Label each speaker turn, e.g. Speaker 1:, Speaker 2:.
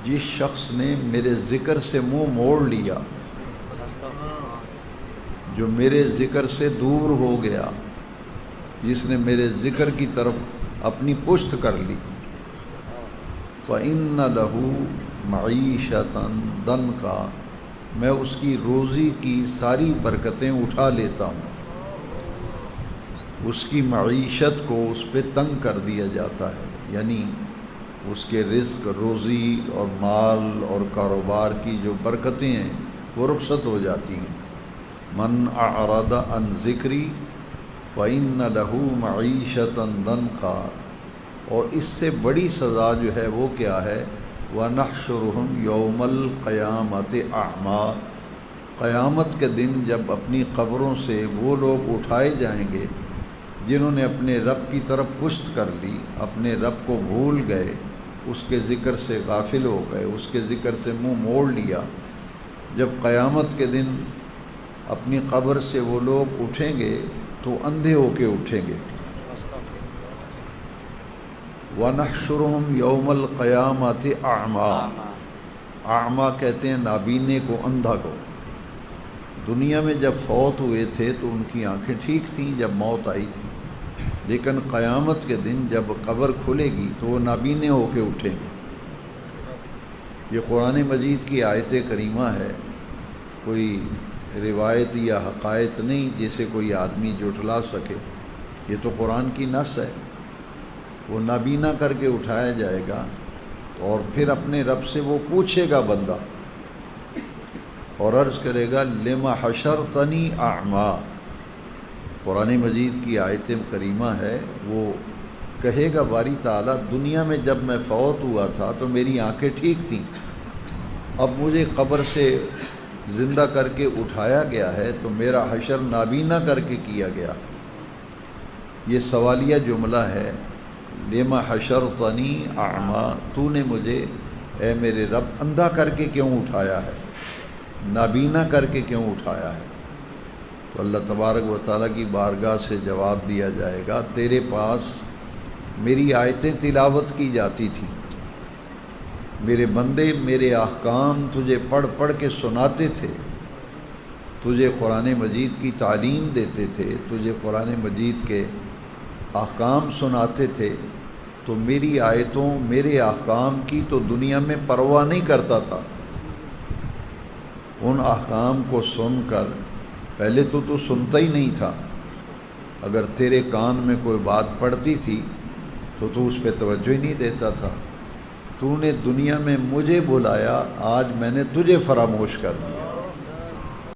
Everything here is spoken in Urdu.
Speaker 1: جس شخص نے میرے ذکر سے منہ موڑ لیا، جو میرے ذکر سے دور ہو گیا، جس نے میرے ذکر کی طرف اپنی پشت کر لی، فَإِنَّ لَهُ مَعِيشَةً ضَنْكَ، میں اس کی روزی کی ساری برکتیں اٹھا لیتا ہوں، اس کی معیشت کو اس پہ تنگ کر دیا جاتا ہے، یعنی اس کے رزق، روزی اور مال اور کاروبار کی جو برکتیں ہیں وہ رخصت ہو جاتی ہیں۔ من اعرض عن ذکری فإن له معیشة ضنکا، اور اس سے بڑی سزا جو ہے وہ کیا ہے؟ وَنَحْشُرُهُمْ يَوْمَ الْقِيَامَةِ أَعْمَىٰ، قیامت کے دن جب اپنی قبروں سے وہ لوگ اٹھائے جائیں گے جنہوں نے اپنے رب کی طرف پشت کر لی، اپنے رب کو بھول گئے، اس کے ذکر سے غافل ہو گئے، اس کے ذکر سے منہ موڑ لیا، جب قیامت کے دن اپنی قبر سے وہ لوگ اٹھیں گے تو اندھے ہو کے اٹھیں گے۔ وَنَحْشُرُهُمْ يَوْمَ الْقِيَامَةِ أَعْمَىٰ، اعمیٰ کہتے ہیں نابینے کو، اندھا کو۔ دنیا میں جب فوت ہوئے تھے تو ان کی آنکھیں ٹھیک تھیں جب موت آئی تھی، لیکن قیامت کے دن جب قبر کھلے گی تو وہ نابینے ہو کے اٹھیں گے۔ یہ قرآن مجید کی آیت کریمہ ہے، کوئی روایت یا حقائق نہیں جسے کوئی آدمی جھٹلا سکے، یہ تو قرآن کی نص ہے۔ وہ نابینا کر کے اٹھایا جائے گا اور پھر اپنے رب سے وہ پوچھے گا بندہ، اور عرض کرے گا لما حشرتنی اعمیٰ۔ قرآن مجید کی آیت کریمہ ہے، وہ کہے گا باری تعالیٰ دنیا میں جب میں فوت ہوا تھا تو میری آنکھیں ٹھیک تھیں، اب مجھے قبر سے زندہ کر کے اٹھایا گیا ہے تو میرا حشر نابینا کر کے کیا گیا۔ یہ سوالیہ جملہ ہے، لما حشرتنی اعمیٰ، تو نے مجھے اے میرے رب اندھا کر کے کیوں اٹھایا ہے، نابینا کر کے کیوں اٹھایا ہے؟ تو اللہ تبارک و تعالیٰ کی بارگاہ سے جواب دیا جائے گا، تیرے پاس میری آیتیں تلاوت کی جاتی تھیں، میرے بندے میرے احکام تجھے پڑھ پڑھ کے سناتے تھے، تجھے قرآن مجید کی تعلیم دیتے تھے، تجھے قرآن مجید کے احکام سناتے تھے، تو میری آیتوں میرے احکام کی تو دنیا میں پرواہ نہیں کرتا تھا۔ ان احکام کو سن کر پہلے تو سنتا ہی نہیں تھا، اگر تیرے کان میں کوئی بات پڑتی تھی تو اس پہ توجہ ہی نہیں دیتا تھا۔ تو نے دنیا میں مجھے بلایا، آج میں نے تجھے فراموش کر دیا۔